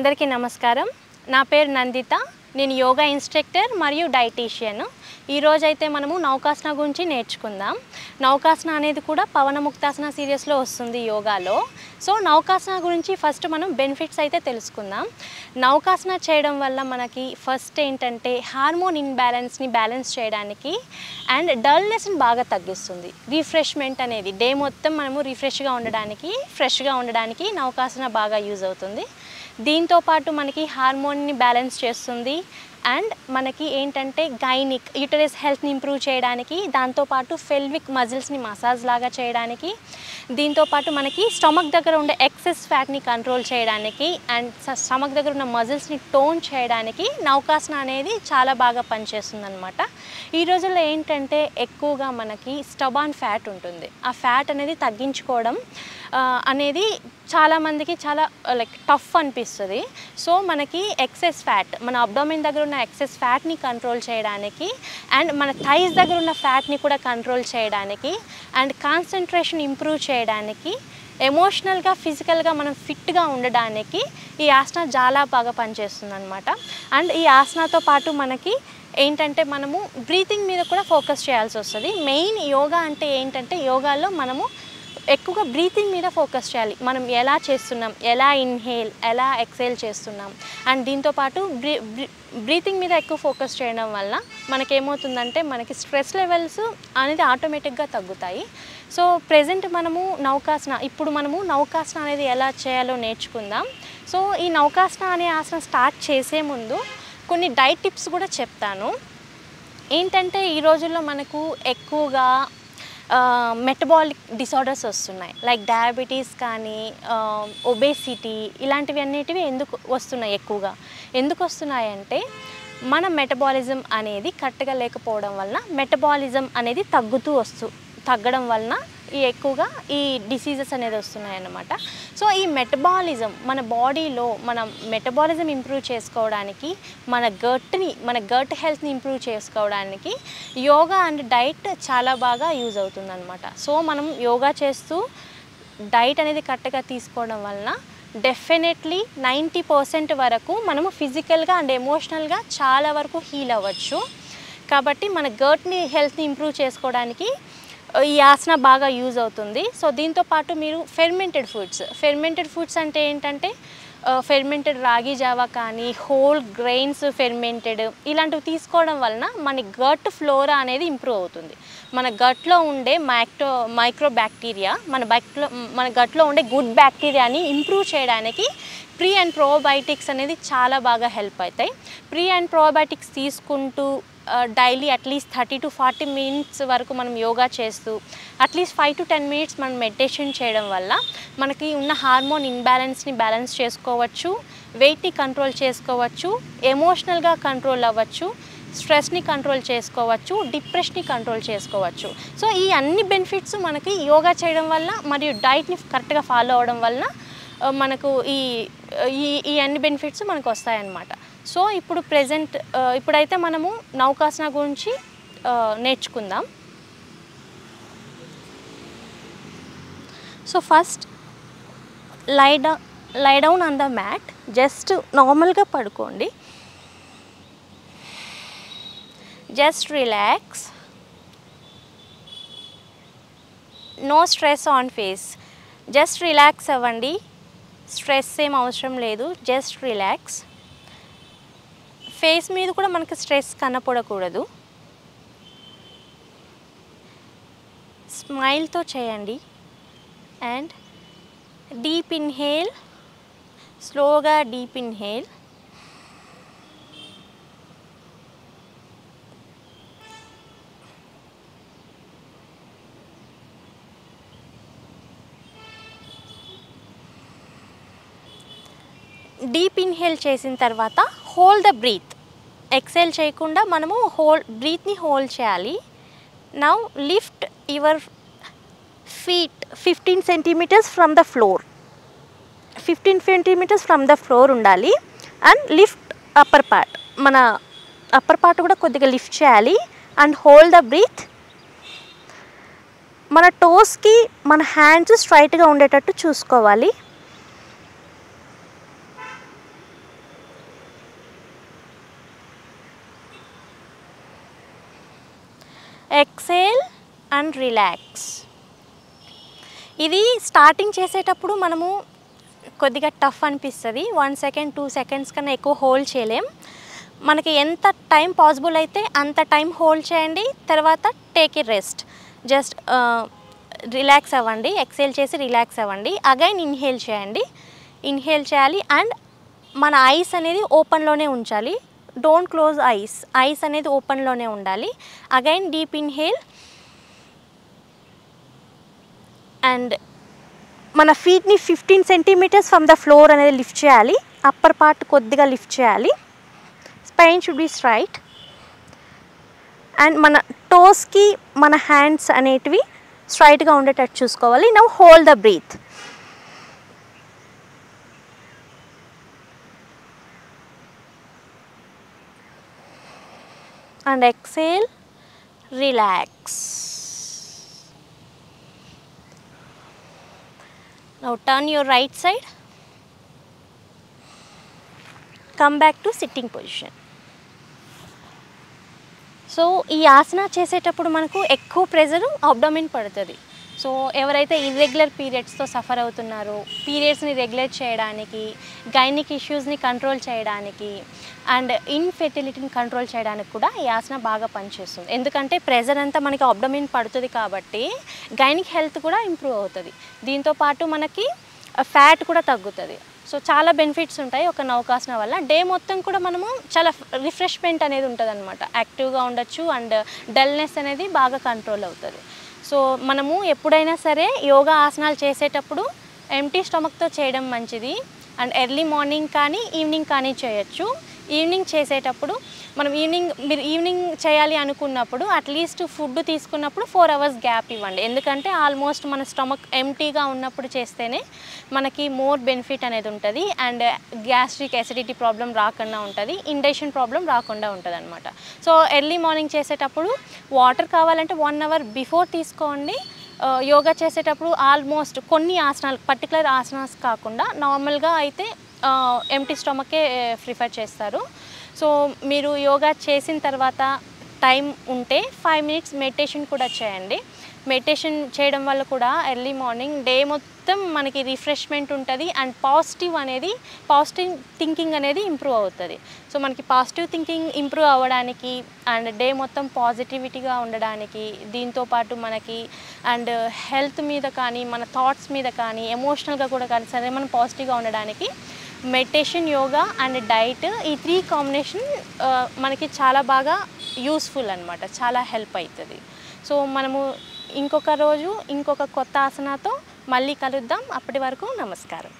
అందరికీ నమస్కారం. నా పేరు నందిత. నేను యోగా ఇన్స్ట్రక్టర్ మరియు డైటీషియన్. ఈ రోజైతే మనము నౌకాసన గురించి నేర్చుకుందాం. నౌకాసన అనేది కూడా పవనముక్తాసన సిరీస్లో వస్తుంది యోగాలో. సో నౌకాసన గురించి ఫస్ట్ మనం బెనిఫిట్స్ అయితే తెలుసుకుందాం. నౌకాసన చేయడం వల్ల మనకి ఫస్ట్ ఏంటంటే హార్మోన్ ఇన్బ్యాలెన్స్ని బ్యాలెన్స్ చేయడానికి అండ్ డల్నెస్ని బాగా తగ్గిస్తుంది. రిఫ్రెష్మెంట్ అనేది డే మొత్తం మనము రిఫ్రెష్గా ఉండడానికి, ఫ్రెష్గా ఉండడానికి నౌకాసన బాగా యూజ్ అవుతుంది. దీంతో పాటు మనకి హార్మోన్ని బ్యాలెన్స్ చేస్తుంది అండ్ మనకి ఏంటంటే గైనిక్ యూటరస్ హెల్త్ని ఇంప్రూవ్ చేయడానికి, దాంతోపాటు ఫెల్విక్ మజిల్స్ని మసాజ్ లాగా చేయడానికి, దీంతోపాటు మనకి స్టమక్ దగ్గర ఉండే ఎక్సెస్ ఫ్యాట్ని కంట్రోల్ చేయడానికి అండ్ స్టమక్ దగ్గర ఉన్న మజిల్స్ని టోన్ చేయడానికి నౌకాసన అనేది చాలా బాగా పనిచేస్తుంది అనమాట. ఈ రోజుల్లో ఏంటంటే ఎక్కువగా మనకి స్టబాన్ ఫ్యాట్ ఉంటుంది. ఆ ఫ్యాట్ అనేది తగ్గించుకోవడం అనేది చాలామందికి చాలా టఫ్ అనిపిస్తుంది. సో మనకి ఎక్సెస్ ఫ్యాట్, మన అబ్డోమెన్ దగ్గర ఉన్న ఎక్సెస్ ఫ్యాట్ని కంట్రోల్ చేయడానికి అండ్ మన థైస్ దగ్గర ఉన్న ఫ్యాట్ని కూడా కంట్రోల్ చేయడానికి అండ్ కాన్సన్ట్రేషన్ ఇంప్రూవ్ చేయడానికి, ఎమోషనల్గా ఫిజికల్గా మనం ఫిట్గా ఉండడానికి ఈ ఆసన చాలా బాగా పనిచేస్తుంది అనమాట. అండ్ ఈ ఆసనతో పాటు మనకి ఏంటంటే మనము బ్రీతింగ్ మీద కూడా ఫోకస్ చేయాల్సి వస్తుంది. మెయిన్ యోగా అంటే ఏంటంటే యోగాలో మనము ఎక్కువగా బ్రీతింగ్ మీద ఫోకస్ చేయాలి. మనం ఎలా చేస్తున్నాం, ఎలా ఇన్హేల్, ఎలా ఎక్సేల్ చేస్తున్నాం అండ్ దీంతోపాటు బ్రీతింగ్ మీద ఎక్కువ ఫోకస్ చేయడం వల్ల మనకేమవుతుందంటే మనకి స్ట్రెస్ లెవెల్స్ అనేది ఆటోమేటిక్గా తగ్గుతాయి. సో ప్రెజెంట్ మనము ఇప్పుడు మనము నౌకాసన అనేది ఎలా చేయాలో నేర్చుకుందాం. సో ఈ నౌకాసన అనే ఆసన స్టార్ట్ చేసే ముందు కొన్ని డైట్ టిప్స్ కూడా చెప్తాను. ఏంటంటే ఈ రోజుల్లో మనకు ఎక్కువగా మెటబాలిక్ డిసార్డర్స్ వస్తున్నాయి. లైక్ డయాబెటీస్ కానీ ఒబేసిటీ ఇలాంటివి అన్నిటివి ఎందుకు వస్తున్నాయి? ఎందుకు వస్తున్నాయంటే మన మెటబాలిజం అనేది కరెక్ట్గా లేకపోవడం వలన మెటబాలిజం అనేది తగ్గడం వలన ఎక్కువగా ఈ డిసీజెస్ అనేది వస్తున్నాయి అన్నమాట. సో ఈ మెటబాలిజం మన బాడీలో మన మెటబాలిజం ఇంప్రూవ్ చేసుకోవడానికి, మన గట్ హెల్త్ని ఇంప్రూవ్ చేసుకోవడానికి యోగా అండ్ డైట్ చాలా బాగా యూజ్ అవుతుంది అనమాట. సో మనం యోగా చేస్తూ డైట్ అనేది కరెక్ట్గా తీసుకోవడం వలన డెఫినెట్లీ 90% వరకు మనము ఫిజికల్గా అండ్ ఎమోషనల్గా చాలా వరకు హీల్ అవ్వచ్చు. కాబట్టి మన గట్ని హెల్త్ని ఇంప్రూవ్ చేసుకోవడానికి ఈ ఆసన బాగా యూజ్ అవుతుంది. సో దీంతోపాటు మీరు ఫెర్మెంటెడ్ ఫుడ్స్ అంటే ఏంటంటే ఫెర్మెంటెడ్ రాగి జావా కానీ, హోల్ గ్రెయిన్స్ ఫెర్మెంటెడ్ ఇలాంటివి తీసుకోవడం వలన మన గట్ ఫ్లోరా అనేది ఇంప్రూవ్ అవుతుంది. మన గట్లో ఉండే మైక్రో బ్యాక్టీరియా మన గట్లో ఉండే గుడ్ బ్యాక్టీరియాని ఇంప్రూవ్ చేయడానికి ప్రీ అండ్ ప్రోబయోటిక్స్ అనేది చాలా బాగా హెల్ప్ అవుతాయి. ప్రీ అండ్ ప్రోబయోటిక్స్ తీసుకుంటూ డైలీ అట్లీస్ట్ 30 to 40 minutes వరకు మనం యోగా చేస్తూ అట్లీస్ట్ 5 to 10 minutes మనం మెడిటేషన్ చేయడం వల్ల మనకి ఉన్న హార్మోన్ ఇన్బ్యాలెన్స్ని బ్యాలెన్స్ చేసుకోవచ్చు, వెయిట్ని కంట్రోల్ చేసుకోవచ్చు, ఎమోషనల్గా కంట్రోల్ అవ్వచ్చు, స్ట్రెస్ని కంట్రోల్ చేసుకోవచ్చు, డిప్రెషన్ని కంట్రోల్ చేసుకోవచ్చు. సో ఈ అన్ని బెనిఫిట్స్ మనకి యోగా చేయడం వల్ల మరియు డైట్ని కరెక్ట్గా ఫాలో అవడం వల్ల మనకు ఈ అన్ని బెనిఫిట్స్ మనకు వస్తాయన్నమాట. సో ఇప్పుడైతే మనము నౌకాసన గురించి నేర్చుకుందాం. So first lie down on the mat. Just నార్మల్గా పడుకోండి. Just relax. No stress on face. Just relax అవ్వండి. స్ట్రెస్ ఏం అవసరం లేదు. Just relax. ఫేస్ మీద కూడా మనకి స్ట్రెస్ కనపడకూడదు. స్మైల్తో చేయండి. అండ్ డీప్ ఇన్హేల్, స్లోగా డీప్ ఇన్హేల్. డీప్ ఇన్హేల్ చేసిన తర్వాత హోల్డ్ ద బ్రీత్. ఎక్సేల్ చేయకుండా మనము బ్రీత్ని హోల్డ్ చేయాలి. Now lift your feet 15 centimeters from the floor. 15 centimeters from the floor ఉండాలి. అండ్ లిఫ్ట్ అప్పర్ పార్ట్, మన అప్పర్ పార్ట్ కూడా కొద్దిగా లిఫ్ట్ చేయాలి. And hold the breath. మన టోస్కి మన హ్యాండ్స్ స్ట్రైట్గా ఉండేటట్టు చూసుకోవాలి. Exhale and relax. ఇది స్టార్టింగ్ చేసేటప్పుడు మనము కొద్దిగా టఫ్ అనిపిస్తుంది. 1 సెకండ్ 2 సెకండ్స్ కన్నా ఎక్కువ హోల్డ్ చేయలేం. మనకి ఎంత టైం పాసిబుల్ అయితే అంత టైం హోల్డ్ చేయండి. తర్వాత take a rest, just relax అవ్వండి. ఎక్సేల్ చేసి రిలాక్స్ అవ్వండి. అగైన్ ఇన్హేల్ చేయండి. ఇన్హేల్ చేయాలి అండ్ మన ఐస్ అనేది ఓపెన్లోనే ఉంచాలి. Don't close eyes. ఐస్ అనేది ఓపెన్లోనే ఉండాలి. అగైన్ డీప్ ఇన్హేల్ అండ్ మన ఫీట్ని 15 సెంటీమీటర్స్ ఫ్రమ్ ద ఫ్లోర్ అనేది లిఫ్ట్ చేయాలి. అప్పర్ పార్ట్ కొద్దిగా లిఫ్ట్ చేయాలి. Spine should be straight and మన టోస్కి మన హ్యాండ్స్ అనేటివి స్ట్రైట్గా ఉండేటట్టు చూసుకోవాలి. Now hold the breath. And exhale, relax. Now turn your right side. Come back to sitting position. So ఈ ఆసన చేసేటప్పుడు మనకు ఎక్కువ ప్రెజర్ అబ్డోమెన్ పడుతుంది. సో ఎవరైతే ఇర్రెగ్యులర్ పీరియడ్స్తో సఫర్ అవుతున్నారో, పీరియడ్స్ని రెగ్యులేట్ చేయడానికి, గైనిక్ ఇష్యూస్ని కంట్రోల్ చేయడానికి అండ్ ఇన్ఫెర్టిలిటీని కంట్రోల్ చేయడానికి కూడా ఈ ఆసన బాగా పనిచేస్తుంది. ఎందుకంటే ప్రెజర్ అంతా మనకి అబ్డోమెన్ పడుతుంది కాబట్టి గైనిక్ హెల్త్ కూడా ఇంప్రూవ్ అవుతుంది. దీంతోపాటు మనకి ఫ్యాట్ కూడా తగ్గుతుంది. సో చాలా బెనిఫిట్స్ ఉంటాయి ఒక నౌకాసన వల్ల. డే మొత్తం కూడా మనము చాలా రిఫ్రెష్మెంట్ అనేది ఉంటుంది అనమాట. యాక్టివ్గా ఉండొచ్చు అండ్ డల్నెస్ అనేది బాగా కంట్రోల్ అవుతుంది. సో మనము ఎప్పుడైనా సరే యోగా ఆసనాలు చేసేటప్పుడు ఎంటీ స్టమక్తో చేయడం మంచిది. అండ్ ఎర్లీ మార్నింగ్ కానీ ఈవినింగ్ కానీ చేయొచ్చు. ఈవినింగ్ చేసేటప్పుడు మీరు ఈవినింగ్ చేయాలి అనుకున్నప్పుడు అట్లీస్ట్ ఫుడ్ తీసుకున్నప్పుడు 4 hours గ్యాప్ ఇవ్వండి. ఎందుకంటే ఆల్మోస్ట్ మన స్టమక్ ఎంటీగా ఉన్నప్పుడు చేస్తేనే మనకి మోర్ బెనిఫిట్ అనేది ఉంటుంది అండ్ గ్యాస్ట్రిక్ ఎసిడిటీ ప్రాబ్లం రాకుండా ఉంటుంది, ఇండైజెషన్ ప్రాబ్లం రాకుండా ఉంటుంది అనమాట. సో ఎర్లీ మార్నింగ్ చేసేటప్పుడు వాటర్ కావాలంటే 1 hour బిఫోర్ తీసుకోండి. యోగా చేసేటప్పుడు ఆల్మోస్ట్ కొన్ని ఆసనాలు, పర్టికులర్ ఆసనాస్ కాకుండా నార్మల్గా అయితే ఎంటీ స్టమకే ప్రిఫర్ చేస్తారు. సో మీరు యోగా చేసిన తర్వాత టైం ఉంటే 5 minutes మెడిటేషన్ కూడా చేయండి. మెడిటేషన్ చేయడం వల్ల కూడా ఎర్లీ మార్నింగ్ డే మొత్తం మనకి రిఫ్రెష్మెంట్ ఉంటుంది అండ్ పాజిటివ్ థింకింగ్ అనేది ఇంప్రూవ్ అవుతుంది. సో మనకి పాజిటివ్ థింకింగ్ ఇంప్రూవ్ అవ్వడానికి అండ్ డే మొత్తం పాజిటివిటీగా ఉండడానికి, దీంతోపాటు మనకి అండ్ హెల్త్ మీద కానీ మన థాట్స్ మీద కానీ ఎమోషనల్గా కూడా కానీ సరే మనం పాజిటివ్గా ఉండడానికి మెడిటేషన్, యోగా అండ్ డైట్, ఈ 3 కాంబినేషన్ మనకి చాలా బాగా యూస్ఫుల్ అనమాట. చాలా హెల్ప్ అవుతుంది. సో మనము ఇంకొక రోజు ఇంకొక కొత్త ఆసనాతో మళ్ళీ కలుద్దాం. అప్పటి వరకు నమస్కారం.